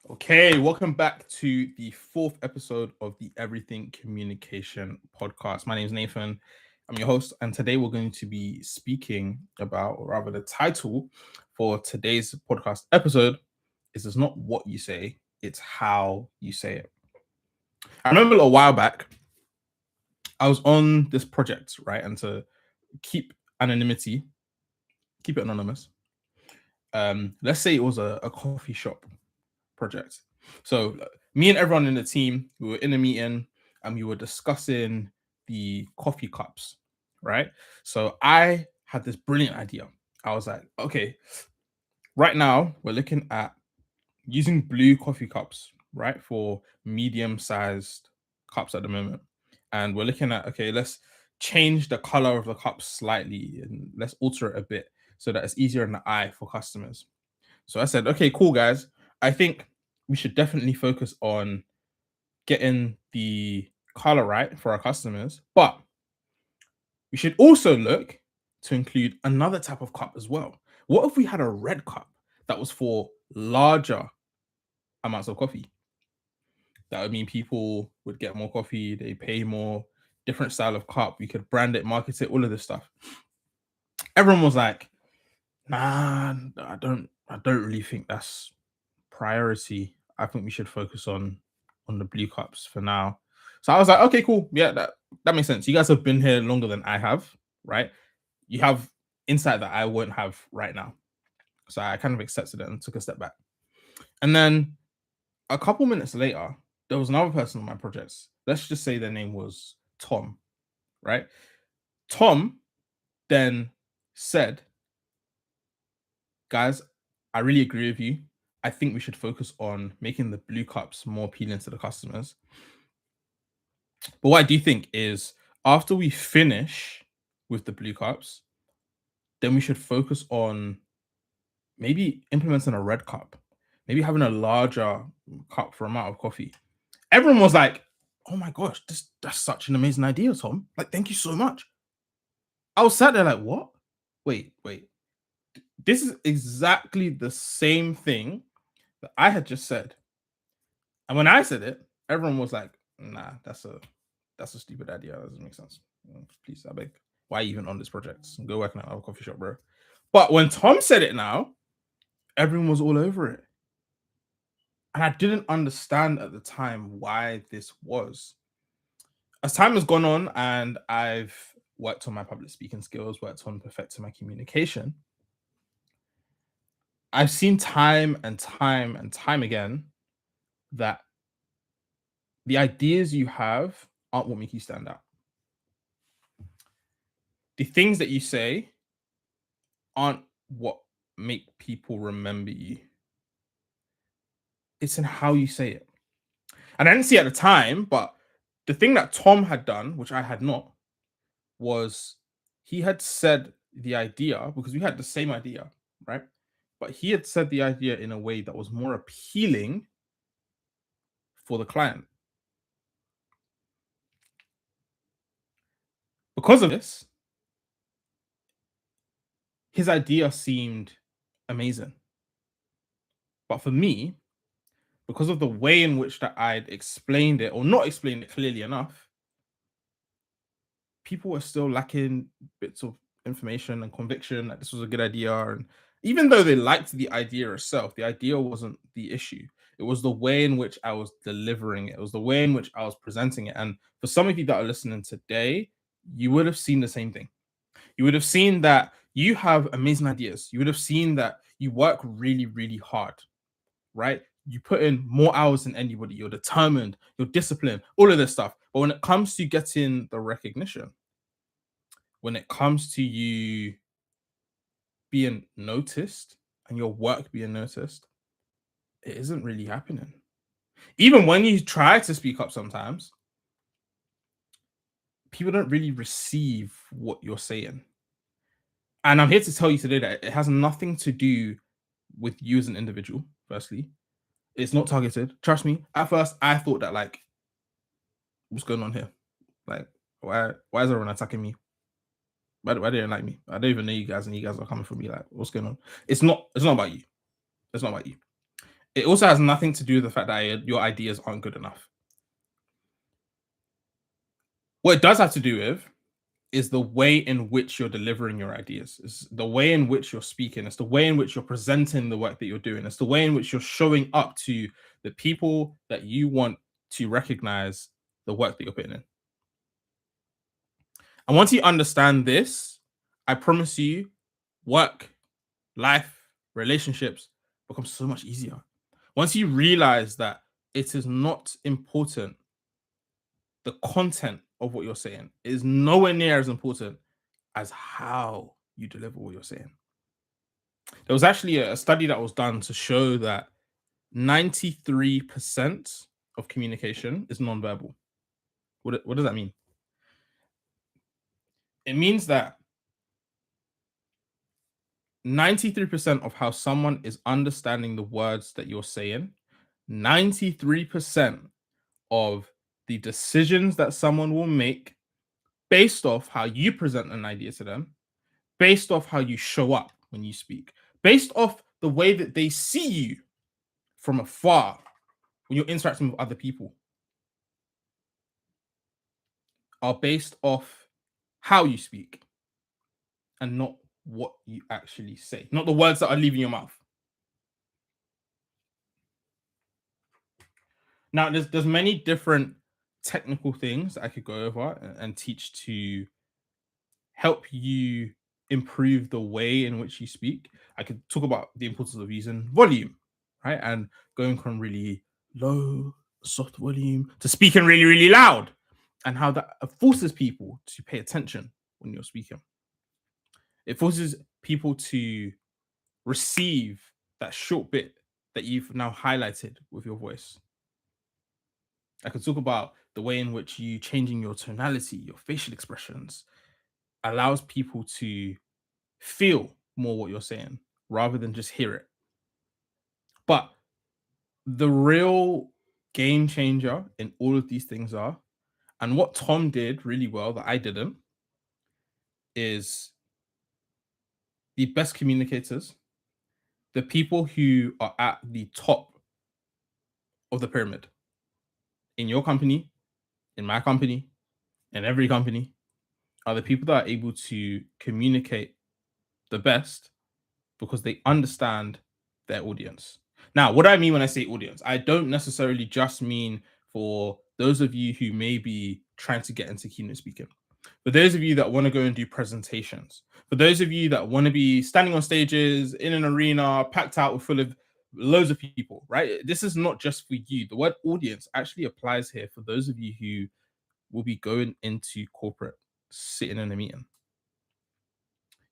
Okay, welcome back to the fourth episode of the Everything Communication podcast. My name is Nathan. I'm your host, and today we're going to be speaking about, or rather, the title for today's podcast episode is "It's not what you say, it's how you say it." I remember a while back, I was on this project, right, and to keep anonymity, keep it anonymous. Let's say it was a coffee shop project. So me and everyone in the team, we were in a meeting and we were discussing the coffee cups, right? So I had this brilliant idea. I was like, okay, right now we're looking at using blue coffee cups, right, for medium-sized cups at the moment. And we're looking at, okay, let's change the color of the cup slightly and let's alter it a bit so that it's easier in the eye for customers. So I said, okay, cool, guys. I think we should definitely focus on getting the color right for our customers, but we should also look to include another type of cup as well. What if we had a red cup that was for larger amounts of coffee? That would mean people would get more coffee, they pay more, different style of cup. We could brand it, market it, all of this stuff. Everyone was like, nah, I don't really think that's priority. I think we should focus on the blue cups for now. So I was like, okay, cool. Yeah, that makes sense. You guys have been here longer than I have, right? You have insight that I won't have right now. So I kind of accepted it and took a step back. And then a couple minutes later, there was another person on my projects. Let's just say their name was Tom, right? Tom then said, guys, I really agree with you. I think we should focus on making the blue cups more appealing to the customers. But what I do think is after we finish with the blue cups, then we should focus on maybe implementing a red cup, maybe having a larger cup for amount of coffee. Everyone was like, "Oh my gosh, that's such an amazing idea, Tom! Like, thank you so much." I was sat there like, "What? Wait. This is exactly the same thing that I had just said." And when I said it, everyone was like, "Nah, that's a stupid idea. That doesn't make sense. Please, I beg. Why even on this project? Go work in another coffee shop, bro." But when Tom said it now, everyone was all over it. And I didn't understand at the time why this was. As time has gone on and I've worked on my public speaking skills, worked on perfecting my communication, I've seen time and time and time again that the ideas you have aren't what make you stand out. The things that you say aren't what make people remember you. It's in how you say it. And I didn't see it at the time, but the thing that Tom had done, which I had not, was he had said the idea because we had the same idea, right? But he had said the idea in a way that was more appealing for the client. Because of this, his idea seemed amazing. But for me, because of the way in which that I'd explained it or not explained it clearly enough, people were still lacking bits of information and conviction that this was a good idea. And even though they liked the idea itself, the idea wasn't the issue. It was the way in which I was delivering it. It was the way in which I was presenting it. And for some of you that are listening today, you would have seen the same thing. You would have seen that you have amazing ideas. You would have seen that you work really, really hard, right? You put in more hours than anybody. You're determined, you're disciplined, all of this stuff. But when it comes to getting the recognition, when it comes to you being noticed and your work being noticed, it isn't really happening. Even when you try to speak up sometimes, people don't really receive what you're saying. And I'm here to tell you today that it has nothing to do with you as an individual, firstly. It's not targeted. Trust me. At first, I thought that, like, what's going on here? Like, why is everyone attacking me? Why they don't like me? I don't even know you guys, and you guys are coming for me. Like, what's going on? It's not about you. It's not about you. It also has nothing to do with the fact that your ideas aren't good enough. What it does have to do with is the way in which you're delivering your ideas. It's the way in which you're speaking. It's the way in which you're presenting the work that you're doing. It's the way in which you're showing up to the people that you want to recognize the work that you're putting in. And once you understand this, I promise you, work, life, relationships become so much easier. Once you realize that it is not important, the content of what you're saying is nowhere near as important as how you deliver what you're saying. There was actually a study that was done to show that 93% of communication is nonverbal. What does that mean? It means that 93% of how someone is understanding the words that you're saying, 93% of the decisions that someone will make based off how you present an idea to them, based off how you show up when you speak, based off the way that they see you from afar when you're interacting with other people, are based off how you speak and not what you actually say, not the words that are leaving your mouth. Now, there's many different technical things that I could go over and teach to help you improve the way in which you speak. I could talk about the importance of using volume, right? And going from really low, soft volume to speaking really, really loud, and how that forces people to pay attention when you're speaking. It forces people to receive that short bit that you've now highlighted with your voice. I could talk about the way in which you changing your tonality, your facial expressions allows people to feel more what you're saying rather than just hear it. But the real game changer in all of these things are, and what Tom did really well that I didn't, is the best communicators, the people who are at the top of the pyramid in your company, in my company, in every company, are the people that are able to communicate the best because they understand their audience. Now, what do I mean when I say audience? I don't necessarily just mean for those of you who may be trying to get into keynote speaking. For those of you that want to go and do presentations, for those of you that want to be standing on stages in an arena packed out with full of loads of people, right? This is not just for you. The word audience actually applies here for those of you who will be going into corporate, sitting in a meeting.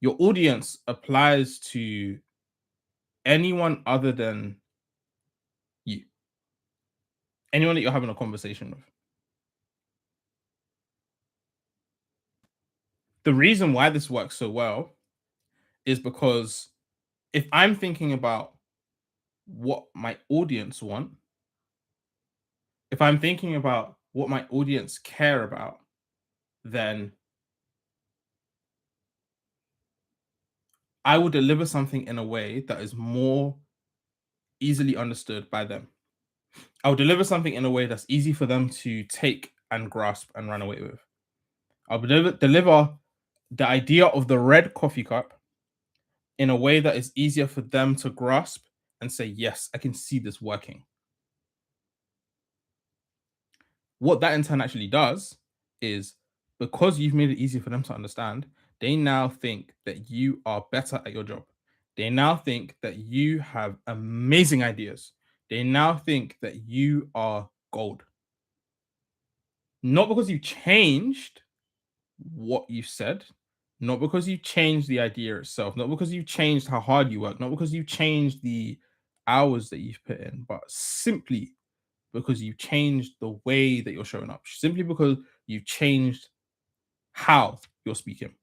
Your audience applies to anyone other than you, anyone that you're having a conversation with. The reason why this works so well is because if I'm thinking about what my audience want, if I'm thinking about what my audience care about, then I will deliver something in a way that is more easily understood by them. I'll deliver something in a way that's easy for them to take and grasp and run away with. I'll deliver the idea of the red coffee cup in a way that is easier for them to grasp and say, yes, I can see this working. What that in turn actually does is, because you've made it easier for them to understand, they now think that you are better at your job. They now think that you have amazing ideas. They now think that you are gold. Not because you changed what you said, not because you changed the idea itself, not because you changed how hard you work, not because you changed the hours that you've put in, but simply because you changed the way that you're showing up, simply because you've changed how you're speaking.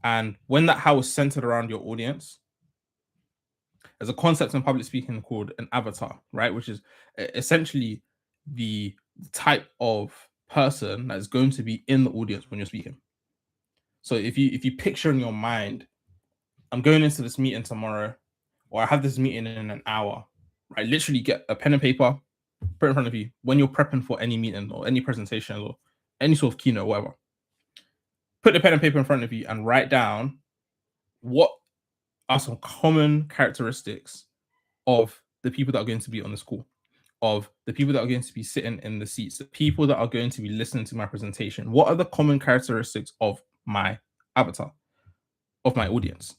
And when that how is centered around your audience, there's a concept in public speaking called an avatar, right? Which is essentially the type of person that is going to be in the audience when you're speaking. So if you picture in your mind, I'm going into this meeting tomorrow, or I have this meeting in an hour, right? Literally get a pen and paper, put it in front of you when you're prepping for any meeting or any presentation or any sort of keynote, whatever. Put the pen and paper in front of you and write down what are some common characteristics of the people that are going to be on this call, of the people that are going to be sitting in the seats, the people that are going to be listening to my presentation. What are the common characteristics of my avatar, of my audience?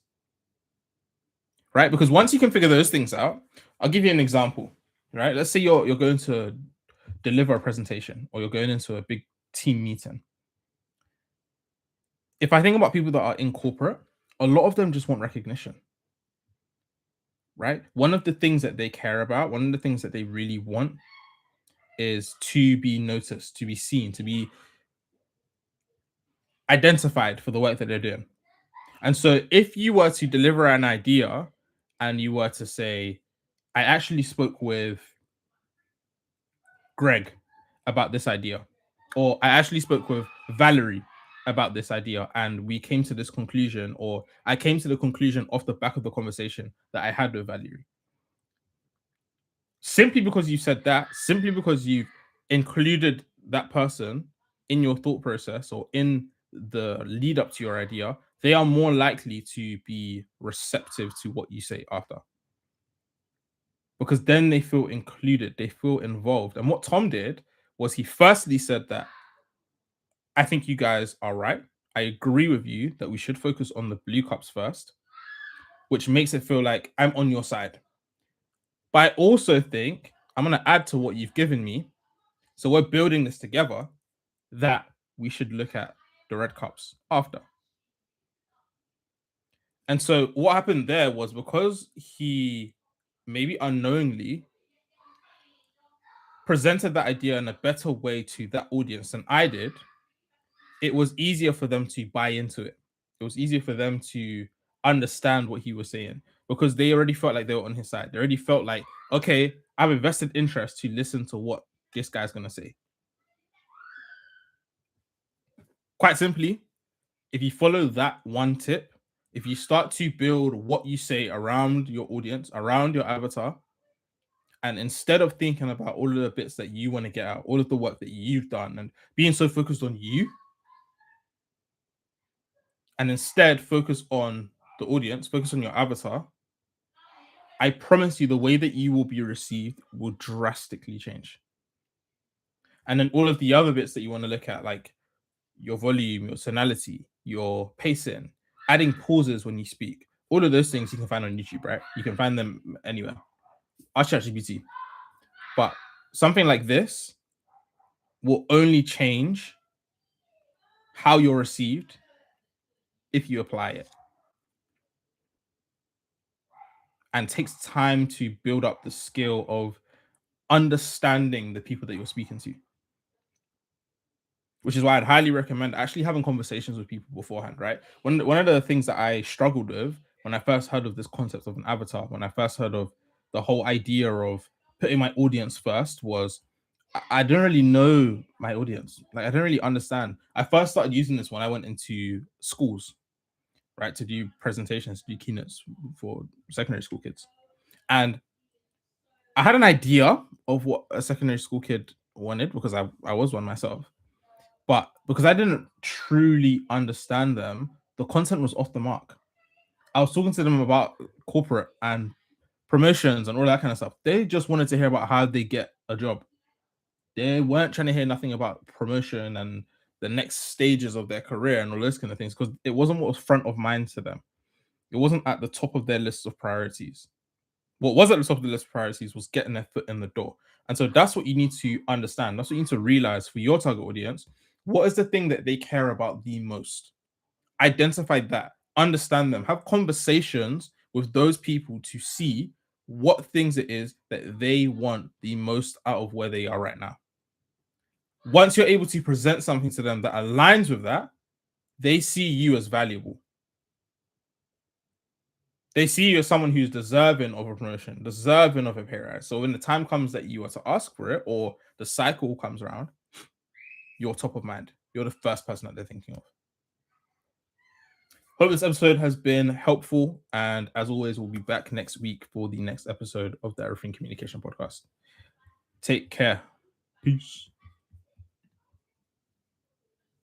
Right? Because once you can figure those things out, I'll give you an example. Right? Let's say you're going to deliver a presentation or you're going into a big team meeting. If I think about people that are in corporate, a lot of them just want recognition. Right? One of the things that they care about, one of the things that they really want is to be noticed, to be seen, to be identified for the work that they're doing. And so if you were to deliver an idea and you were to say, I actually spoke with Greg about this idea, or I actually spoke with Valerie about this idea, and we came to this conclusion, or I came to the conclusion off the back of the conversation that I had with Valerie. Simply because you said that, simply because you've included that person in your thought process or in the lead up to your idea, they are more likely to be receptive to what you say after. Because then they feel included, they feel involved. And what Tom did was he firstly said that I think you guys are right. I agree with you that we should focus on the blue cups first, which makes it feel like I'm on your side. But I also think I'm going to add to what you've given me. So we're building this together, that we should look at the red cups after. And so what happened there was, because he maybe unknowingly presented that idea in a better way to that audience than I did, it was easier for them to buy into it. It was easier for them to understand what he was saying, because they already felt like they were on his side. They already felt like, okay, I have a vested interest to listen to what this guy's going to say. Quite simply, if you follow that one tip, if you start to build what you say around your audience, around your avatar, and instead of thinking about all of the bits that you want to get out, all of the work that you've done, and being so focused on you, and instead focus on the audience, focus on your avatar, I promise you the way that you will be received will drastically change. And then all of the other bits that you want to look at, like your volume, your tonality, your pacing, adding pauses when you speak, all of those things you can find on YouTube, right? You can find them anywhere. Ask ChatGPT. But something like this will only change how you're received if you apply it. And takes time to build up the skill of understanding the people that you're speaking to. Which is why I'd highly recommend actually having conversations with people beforehand, right? One of the things that I struggled with when I first heard of this concept of an avatar, when I first heard of the whole idea of putting my audience first, was I don't really know my audience. Like, I don't really understand. I first started using this when I went into schools, right, to do presentations, to do keynotes for secondary school kids. And I had an idea of what a secondary school kid wanted, because I was one myself. But because I didn't truly understand them, the content was off the mark. I was talking to them about corporate and promotions and all that kind of stuff. They just wanted to hear about how they get a job. They weren't trying to hear nothing about promotion and the next stages of their career and all those kind of things, because it wasn't what was front of mind to them. It wasn't at the top of their list of priorities. What was at the top of the list of priorities was getting their foot in the door. And so that's what you need to understand. That's what you need to realize for your target audience. What is the thing that they care about the most? Identify that, understand them, have conversations with those people to see what things it is that they want the most out of where they are right now. Once you're able to present something to them that aligns with that, they see you as valuable. They see you as someone who's deserving of a promotion, deserving of a pay rise. So when the time comes that you are to ask for it, or the cycle comes around, you're top of mind. You're the first person that they're thinking of. Hope this episode has been helpful. And as always, we'll be back next week for the next episode of the Everything Communication Podcast. Take care. Peace.